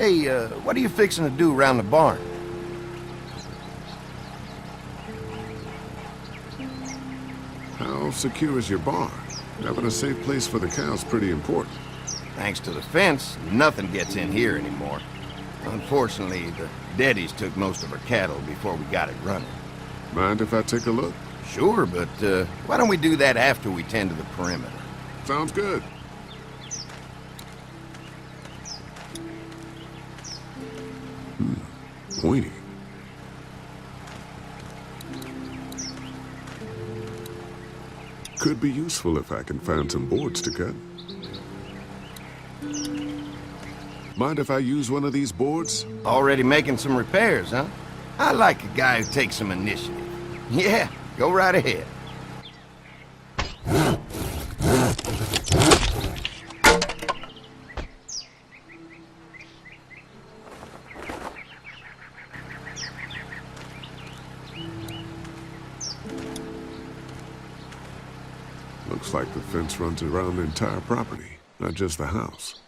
Hey, what are you fixing to do around the barn? How secure is your barn? Having a safe place for the cows pretty important. Thanks to the fence, nothing gets in here anymore. Unfortunately, the Daddies took most of our cattle before we got it running. Mind if I take a look? Sure, but why don't we do that after we tend to the perimeter? Sounds good. Pointy. Could be useful if I can find some boards to cut. Mind if I use one of these boards? Already making some repairs, huh? I like a guy who takes some initiative. Yeah, go right ahead. Looks like the fence runs around the entire property, not just the house.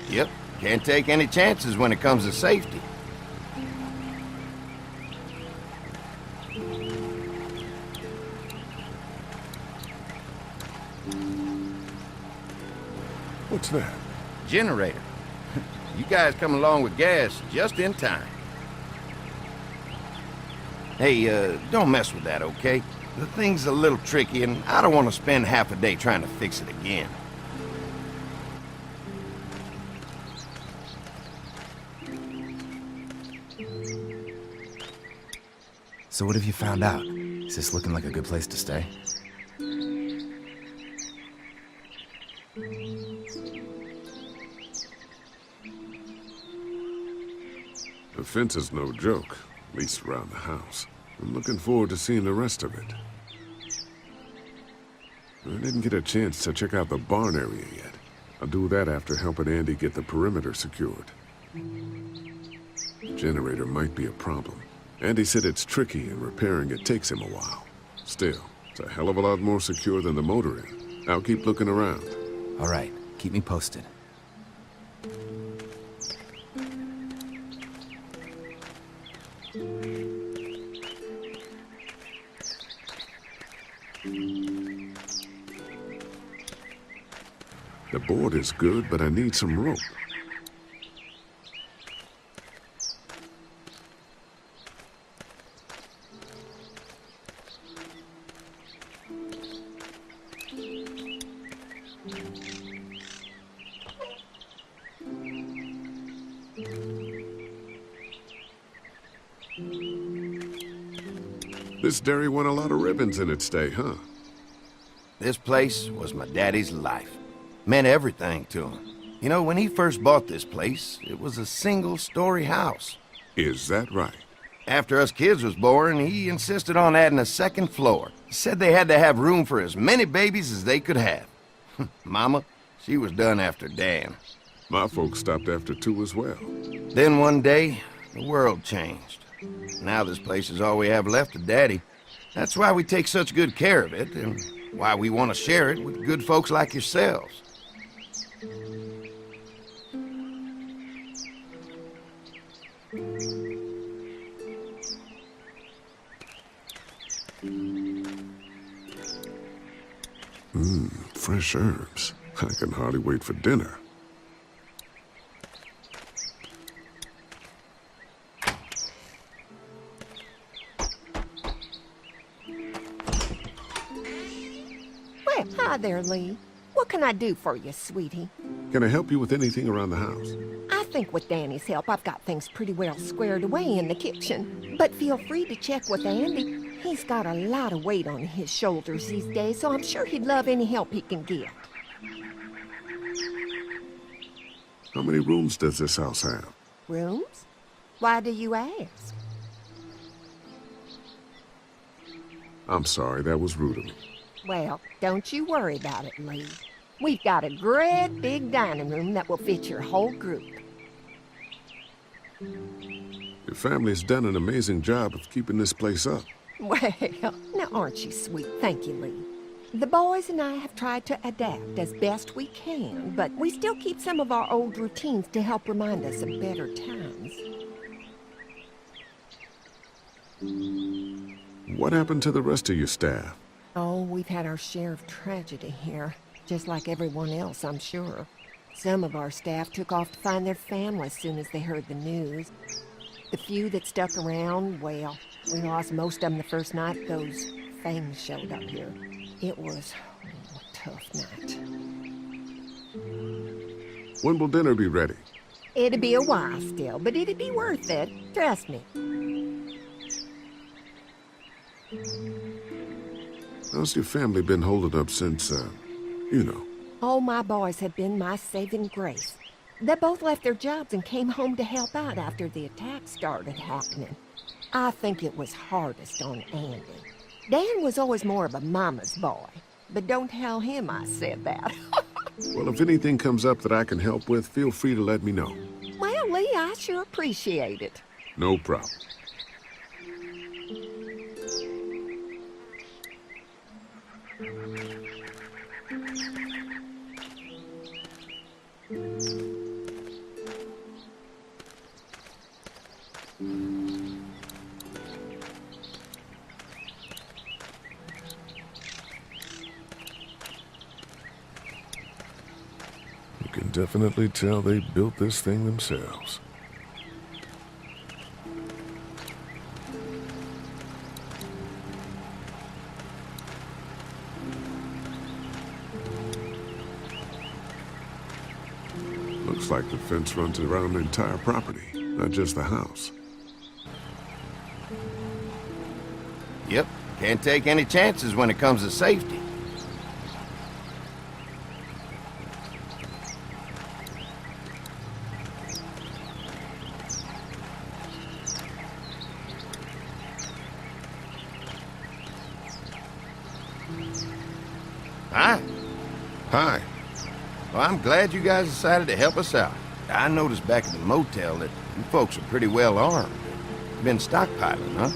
Yep, can't take any chances when it comes to safety. What's that? Generator. You guys come along with gas just in time. Hey, don't mess with that, okay? The thing's a little tricky, and I don't want to spend half a day trying to fix it again. So what have you found out? Is this looking like a good place to stay? The fence is no joke, at least around the house. I'm looking forward to seeing the rest of it. I didn't get a chance to check out the barn area yet. I'll do that after helping Andy get the perimeter secured. The generator might be a problem. Andy said it's tricky and repairing it takes him a while. Still, it's a hell of a lot more secure than the motor inn. I'll keep looking around. All right, keep me posted. The board is good, but I need some rope. This dairy won a lot of ribbons in its day, huh? This place was my daddy's life. Meant everything to him. You know, when he first bought this place, it was a single-story house. Is that right? After us kids was born, he insisted on adding a second floor. He said they had to have room for as many babies as they could have. Mama, she was done after Dan. My folks stopped after 2 as well. Then one day, the world changed. Now this place is all we have left of Daddy. That's why we take such good care of it, and why we want to share it with good folks like yourselves. Fresh herbs. I can hardly wait for dinner. Well, hi there, Lee. What can I do for you, sweetie? Can I help you with anything around the house? I think with Danny's help, I've got things pretty well squared away in the kitchen. But feel free to check with Andy. He's got a lot of weight on his shoulders these days, so I'm sure he'd love any help he can get. How many rooms does this house have? Rooms? Why do you ask? I'm sorry, that was rude of me. Well, don't you worry about it, Lee. We've got a great big dining room that will fit your whole group. Your family's done an amazing job of keeping this place up. Well, now aren't you sweet? Thank you, Lee. The boys and I have tried to adapt as best we can, but we still keep some of our old routines to help remind us of better times. What happened to the rest of your staff? Oh, we've had our share of tragedy here, just like everyone else, I'm sure. Some of our staff took off to find their families as soon as they heard the news. The few that stuck around, well, we lost most of them the first night those things showed up here. It was a tough night. When will dinner be ready? It'd be a while still, but it'd be worth it. Trust me. How's your family been holding up since, you know? All my boys have been my saving grace. They both left their jobs and came home to help out after the attack started happening. I think it was hardest on Andy. Dan was always more of a mama's boy, but don't tell him I said that. Well, if anything comes up that I can help with, feel free to let me know. Well, Lee, I sure appreciate it. No problem. You can definitely tell they built this thing themselves. Looks like the fence runs around the entire property, not just the house. Yep, can't take any chances when it comes to safety. Hi. Hi. Well, I'm glad you guys decided to help us out. I noticed back at the motel that you folks are pretty well armed. You've been stockpiling, huh?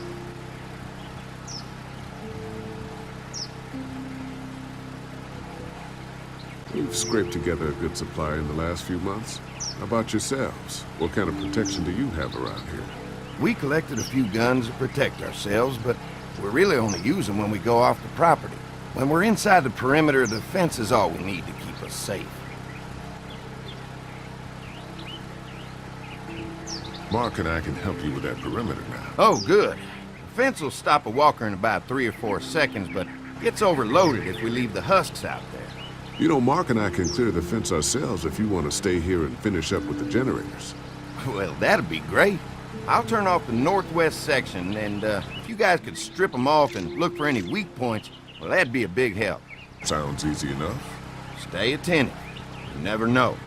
We've scraped together a good supply in the last few months. How about yourselves? What kind of protection do you have around here? We collected a few guns to protect ourselves, but we really only use them when we go off the property. When we're inside the perimeter, the fence is all we need to keep us safe. Mark and I can help you with that perimeter now. Oh, good. The fence will stop a walker in about 3 or 4 seconds, but gets overloaded if we leave the husks out there. You know, Mark and I can clear the fence ourselves if you want to stay here and finish up with the generators. Well, that'd be great. I'll turn off the northwest section, and if you guys could strip them off and look for any weak points, well, that'd be a big help. Sounds easy enough. Stay attentive. You never know.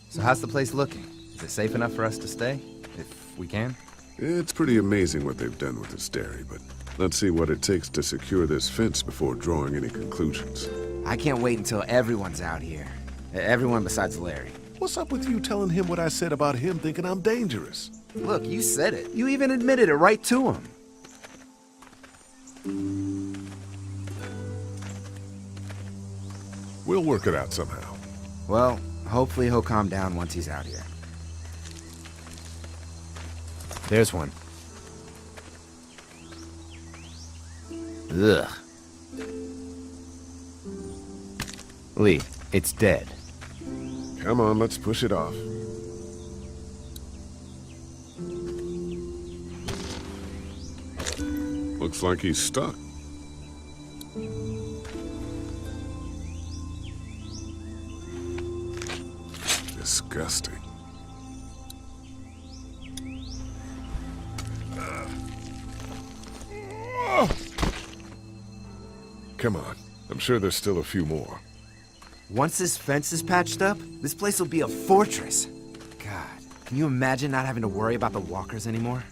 So how's the place looking? Is it safe enough for us to stay? If we can? It's pretty amazing what they've done with this dairy, but let's see what it takes to secure this fence before drawing any conclusions. I can't wait until everyone's out here. Everyone besides Larry. What's up with you telling him what I said about him thinking I'm dangerous? Look, you said it. You even admitted it right to him. We'll work it out somehow. Well, hopefully he'll calm down once he's out here. There's one. Ugh. Lee, it's dead. Come on, let's push it off. Looks like he's stuck. Disgusting. Come on. I'm sure there's still a few more. Once this fence is patched up, this place will be a fortress. God, can you imagine not having to worry about the walkers anymore?